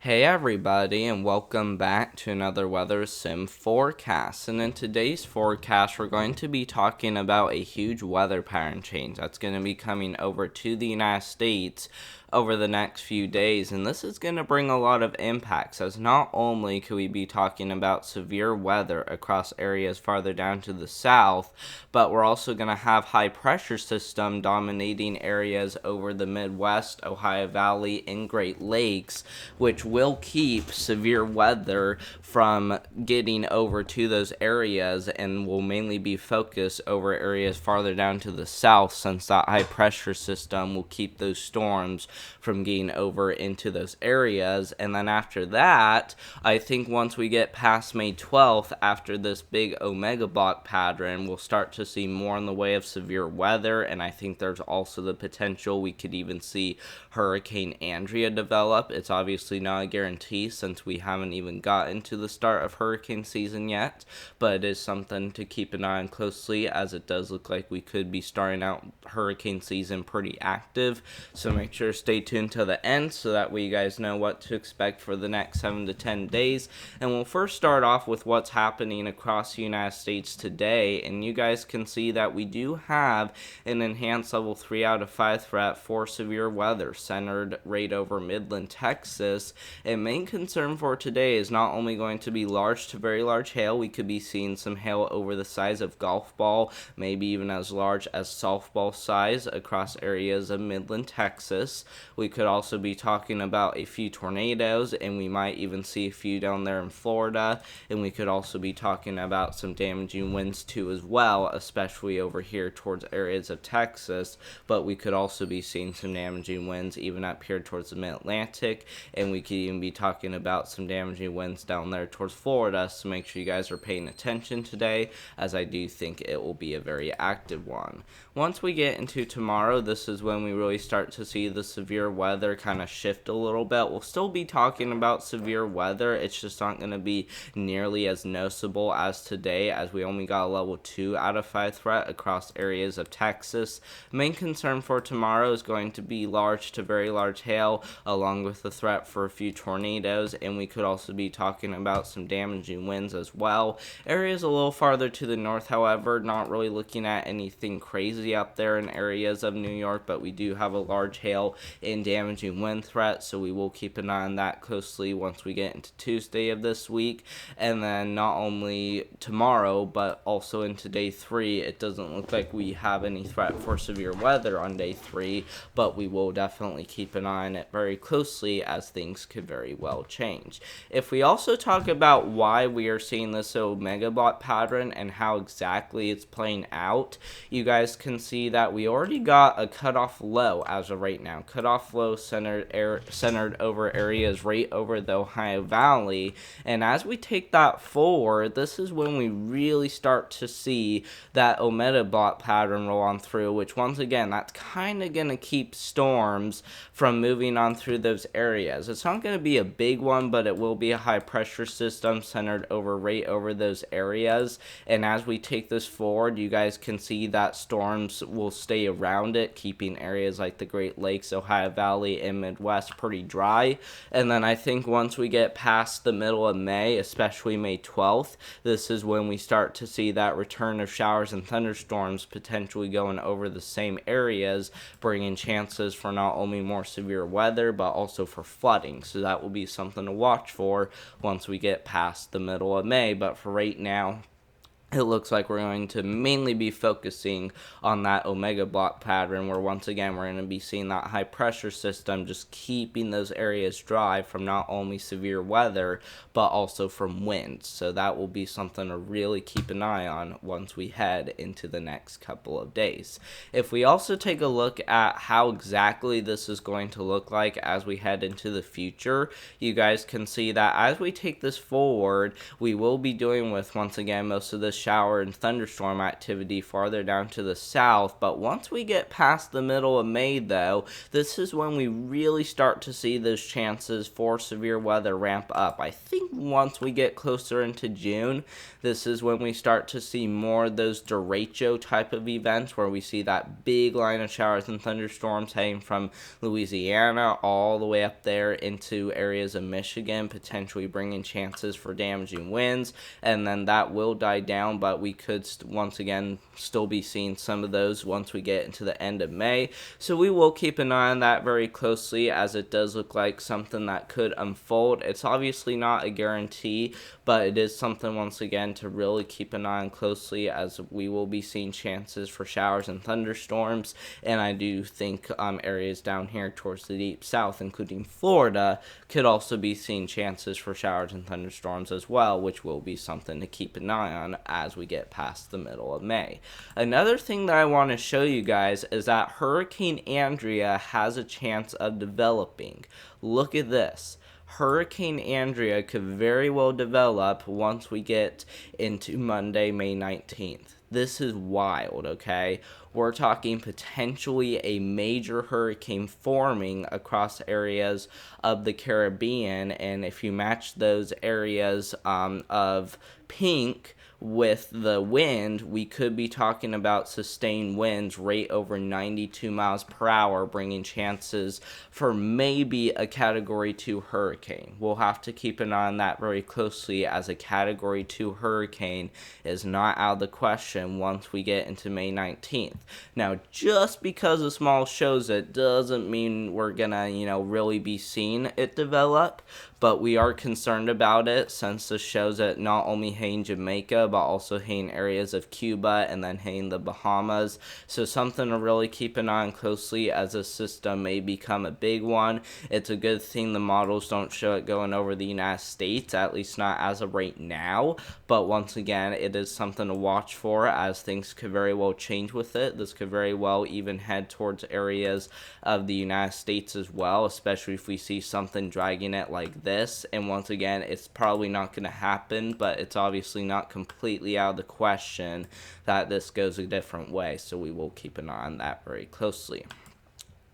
Hey everybody, and welcome back to another Weather Sim forecast. And in today's forecast, we're going to be talking about a huge weather pattern change that's going to be coming over to the United States over the next few days. And this is going to bring a lot of impacts, as not only could we be talking about severe weather across areas farther down to the south, but we're also going to have high pressure system dominating areas over the Midwest, Ohio Valley, and Great Lakes, which will keep severe weather from getting over to those areas and will mainly be focused over areas farther down to the south, since that high pressure system will keep those storms from getting over into those areas. And then after that, I think once we get past May 12th, after this big Omega block pattern, we'll start to see more in the way of severe weather. And I think there's also the potential we could even see Hurricane Andrea develop. It's obviously not a guarantee, since we haven't even gotten to the start of hurricane season yet, but it is something to keep an eye on closely, as it does look like we could be starting out hurricane season pretty active. So make sure to stay tuned to the end so that way you guys know what to expect for the next 7 to 10 days. And we'll first start off with what's happening across the United States today. And you guys can see that we do have an enhanced level 3 out of 5 threat for severe weather centered right over Midland, Texas. And main concern for today is not only going to be large to very large hail. We could be seeing some hail over the size of golf ball, maybe even as large as softball size across areas of Midland, Texas. We could also be talking about a few tornadoes, and we might even see a few down there in Florida. And we could also be talking about some damaging winds too as well, especially over here towards areas of Texas. But we could also be seeing some damaging winds even up here towards the mid-Atlantic, and we could even be talking about some damaging winds down there towards Florida. So make sure you guys are paying attention today, as I do think it will be a very active one. Once we get into tomorrow, this is when we really start to see the severe weather kind of shift a little bit. We'll still be talking about severe weather. It's just not going to be nearly as noticeable as today, as we only got a level 2 out of 5 threat across areas of Texas. Main concern for tomorrow is going to be large to very large hail, along with the threat for a few tornadoes, and we could also be talking about some damaging winds as well. Areas a little farther to the north, however, not really looking at anything crazy up there in areas of New York, but we do have a large hail and damaging wind threat, so we will keep an eye on that closely once we get into Tuesday of this week. And then not only tomorrow, but also into day 3, it doesn't look like we have any threat for severe weather on day 3, but we will definitely keep an eye on it very closely, as things could very well change. If we also talk about why we are seeing this Omega block pattern and how exactly it's playing out, you guys can see that we already got a cutoff low as of right now. Cutoff low centered over areas right over the Ohio Valley. And as we take that forward, this is when we really start to see that Omega block pattern roll on through, which once again, that's kind of going to keep storms from moving on through those areas. It's not going to be a big one, but it will be a high pressure system centered right over those areas. And as we take this forward, you guys can see that storms will stay around it, keeping areas like the Great Lakes, Ohio Valley, and Midwest pretty dry. And then I think once we get past the middle of May, especially May 12th, this is when we start to see that return of showers and thunderstorms potentially going over the same areas, bringing chances for not only more severe weather, but also for flooding. So that will be something to watch for once we get past the middle of May. But for right now, it looks like we're going to mainly be focusing on that Omega block pattern, where once again we're going to be seeing that high pressure system just keeping those areas dry from not only severe weather but also from winds. So that will be something to really keep an eye on once we head into the next couple of days. If we also take a look at how exactly this is going to look like as we head into the future, you guys can see that as we take this forward, we will be doing with, once again, most of this shower and thunderstorm activity farther down to the south. But once we get past the middle of May, though, this is when we really start to see those chances for severe weather ramp up. I think once we get closer into June, this is when we start to see more of those derecho type of events where we see that big line of showers and thunderstorms heading from Louisiana all the way up there into areas of Michigan, potentially bringing chances for damaging winds, and then that will die down, but we could once again still be seeing some of those once we get into the end of May. So we will keep an eye on that very closely, as it does look like something that could unfold. It's obviously not a guarantee, but it is something once again to really keep an eye on closely, as we will be seeing chances for showers and thunderstorms. And I do think areas down here towards the deep south, including Florida, could also be seeing chances for showers and thunderstorms as well, which will be something to keep an eye on as we get past the middle of May. Another thing that I want to show you guys is that Hurricane Andrea has a chance of developing. Look at this. Hurricane Andrea could very well develop once we get into Monday, May 19th. This is wild, okay? We're talking potentially a major hurricane forming across areas of the Caribbean, and if you match those areas of pink with the wind, we could be talking about sustained winds rate over 92 miles per hour, bringing chances for maybe a Category 2 hurricane. We'll have to keep an eye on that very closely, as a Category 2 hurricane is not out of the question once we get into May 19th. Now, just because a small shows it doesn't mean we're gonna, really be seeing it develop, but we are concerned about it, since this shows it not only hitting Jamaica, but also hitting areas of Cuba and then hitting the Bahamas. So something to really keep an eye on closely, as this system may become a big one. It's a good thing the models don't show it going over the United States, at least not as of right now. But once again, it is something to watch for, as things could very well change with it. This could very well even head towards areas of the United States as well, especially if we see something dragging it like this. And once again, it's probably not going to happen, but it's obviously not completely out of the question that this goes a different way, so we will keep an eye on that very closely.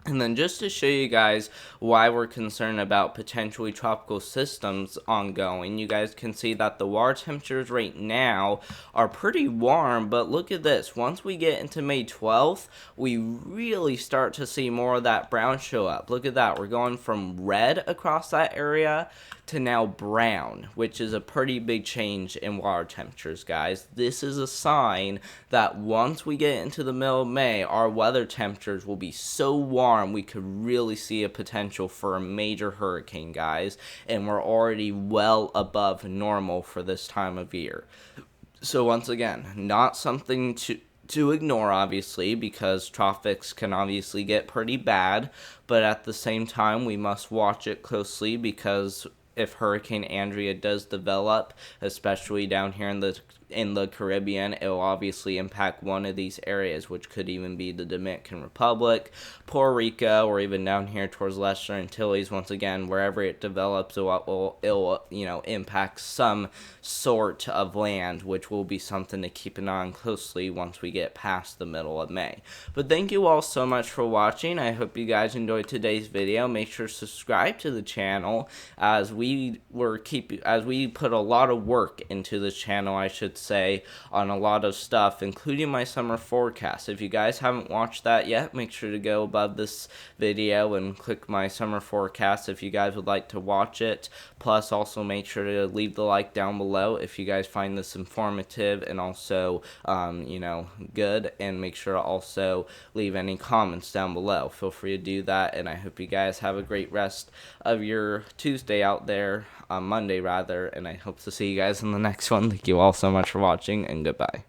And then just to show you guys why we're concerned about potentially tropical systems ongoing, you guys can see that the water temperatures right now are pretty warm, but look at this. Once we get into May 12th, we really start to see more of that brown show up. Look at that. We're going from red across that area to now brown, which is a pretty big change in water temperatures, guys. This is a sign that once we get into the middle of May, our weather temperatures will be so warm we could really see a potential for a major hurricane, guys, and we're already well above normal for this time of year. So once again, not something to ignore, obviously, because tropics can obviously get pretty bad, but at the same time, we must watch it closely, because if Hurricane Andrea does develop, especially down here in the Caribbean, it will obviously impact one of these areas, which could even be the Dominican Republic, Puerto Rico, or even down here towards Lesser Antilles. Once again, wherever it develops, it will impact some sort of land, which will be something to keep an eye on closely once we get past the middle of May. But thank you all so much for watching. I hope you guys enjoyed today's video. Make sure to subscribe to the channel, as we put a lot of work into this channel, I should say, on a lot of stuff, including my summer forecast. If you guys haven't watched that yet, make sure to go above this video and click my summer forecast if you guys would like to watch it. Plus, also make sure to leave the like down below if you guys find this informative and also, good. And make sure to also leave any comments down below. Feel free to do that, and I hope you guys have a great rest of your Tuesday out there, Monday rather, and I hope to see you guys in the next one. Thank you all so much for watching, and goodbye.